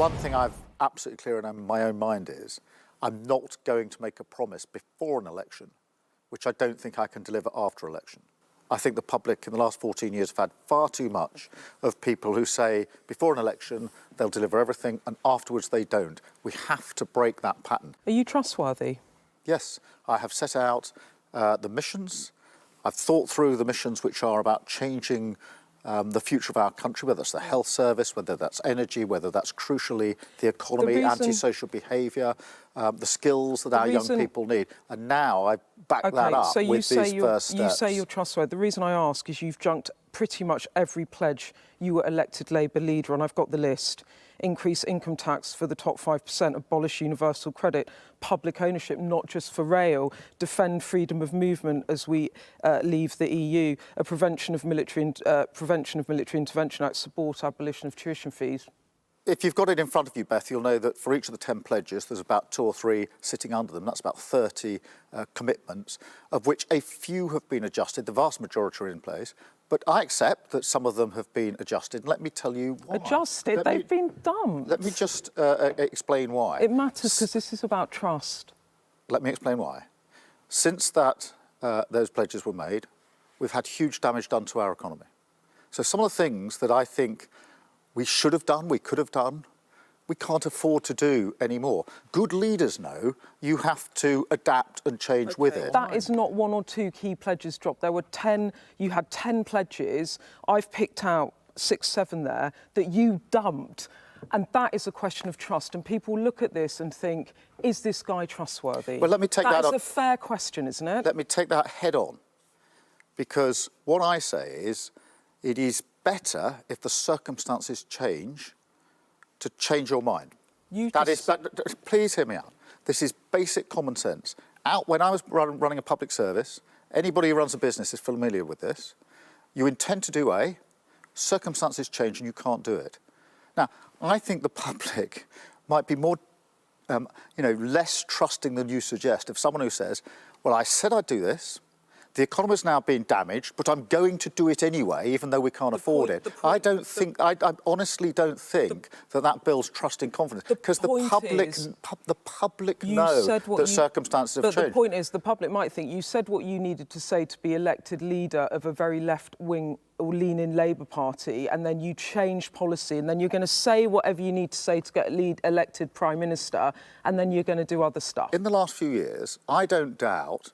one thing I've absolutely clear in my own mind is I'm not going to make a promise before an election which I don't think I can deliver after election. I think the public in the last 14 years have had far too much of people who say before an election they'll deliver everything and afterwards they don't. We have to break that pattern. Are you trustworthy? Yes, I have set out the missions. I've thought through the missions which are about changing the future of our country, whether it's the health service, whether that's energy, whether that's crucially the economy, antisocial behaviour, the skills that our young people need. And now I back that up with these first steps. You say you're trustworthy. The reason I ask is you've junked pretty much every pledge you were elected Labour leader, and I've got the list. Increase income tax for the top 5%, abolish universal credit, public ownership, not just for rail, defend freedom of movement as we leave the EU, a Prevention of Military Intervention Act, support abolition of tuition fees. If you've got it in front of you, Beth, you'll know that for each of the 10 pledges, there's about 2 or 3 sitting under them. That's about 30 commitments, of which a few have been adjusted. The vast majority are in place. But I accept that some of them have been adjusted. Let me tell you why. Adjusted? They've been dumped. Let me just explain why. It matters because this is about trust. Let me explain why. Since those pledges were made, we've had huge damage done to our economy. So some of the things that I think we should have done, we could have done, we can't afford to do anymore. Good leaders know you have to adapt and change with it. That is not 1 or 2 key pledges dropped. There were 10, you had 10 pledges. I've picked out 6, 7 there that you dumped. And that is a question of trust. And people look at this and think, is this guy trustworthy? Well, let me take that up. That is a fair question, isn't it? Let me take that head on. Because what I say is, it is better if the circumstances change to change your mind. Please hear me out. This is basic common sense. When I was running a public service, anybody who runs a business is familiar with this. You intend to do A, circumstances change and you can't do it. Now, I think the public might be more, less trusting than you suggest of someone who says, well, I said I'd do this. The economy is now being damaged, but I'm going to do it anyway, even though we can't afford it. I honestly don't think that builds trust and confidence, because the public know that circumstances have changed. But the point is, the public might think you said what you needed to say to be elected leader of a very left-wing or leaning Labour Party, and then you change policy, and then you're going to say whatever you need to say to get elected Prime Minister, and then you're going to do other stuff. In the last few years, I don't doubt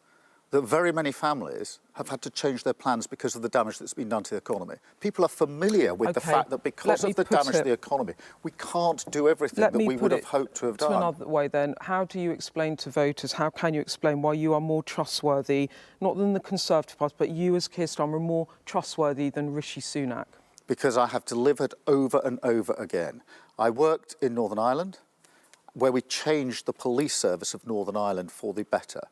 that very many families have had to change their plans because of the damage that's been done to the economy. People are familiar with the fact that because of the damage to the economy, we can't do everything that we would have hoped to have done. Another way then, how do you explain to voters, how can you explain why you are more trustworthy, not than the Conservative Party, but you as Keir Starmer are more trustworthy than Rishi Sunak? Because I have delivered over and over again. I worked in Northern Ireland, where we changed the police service of Northern Ireland for the better.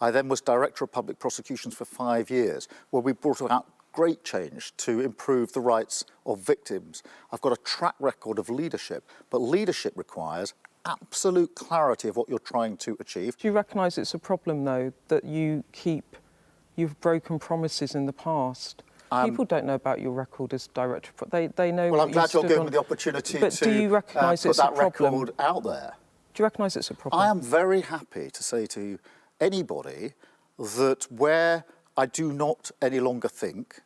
I then was Director of Public Prosecutions for 5 years, where we brought about great change to improve the rights of victims. I've got a track record of leadership, but leadership requires absolute clarity of what you're trying to achieve. Do you recognise it's a problem, though, that you've broken promises in the past? People don't know about your record as Director. They know. Well, I'm glad you're giving me the opportunity to do you recognise put it's that a problem? Record out there. Do you recognise it's a problem? I am very happy to say to anybody that where I do not any longer think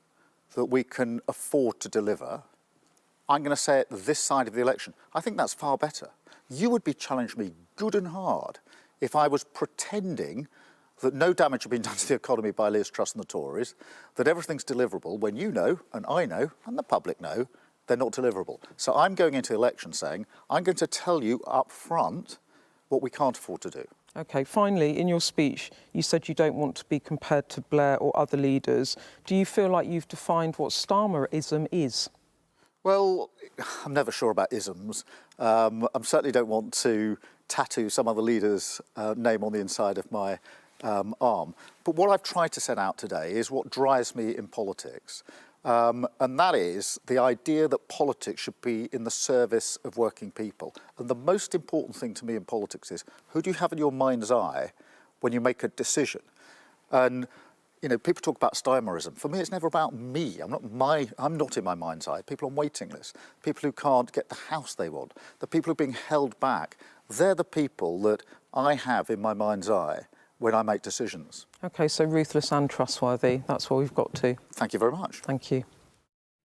that we can afford to deliver, I'm going to say it this side of the election. I think that's far better. You would be challenging me good and hard if I was pretending that no damage had been done to the economy by Liz Truss and the Tories, that everything's deliverable when you know, and I know, and the public know, they're not deliverable. So I'm going into the election saying, I'm going to tell you up front what we can't afford to do. OK, finally, in your speech, you said you don't want to be compared to Blair or other leaders. Do you feel like you've defined what Starmerism is? Well, I'm never sure about isms. I certainly don't want to tattoo some other leader's name on the inside of my arm. But what I've tried to set out today is what drives me in politics. And that is the idea that politics should be in the service of working people. And the most important thing to me in politics is, who do you have in your mind's eye when you make a decision? And You know, people talk about Starmerism. For me, it's never about me. I'm not in my mind's eye. People on waiting lists, people who can't get the house they want, the people who are being held back. They're the people that I have in my mind's eye when I make decisions. OK, so ruthless and trustworthy. That's what we've got to. Thank you very much. Thank you.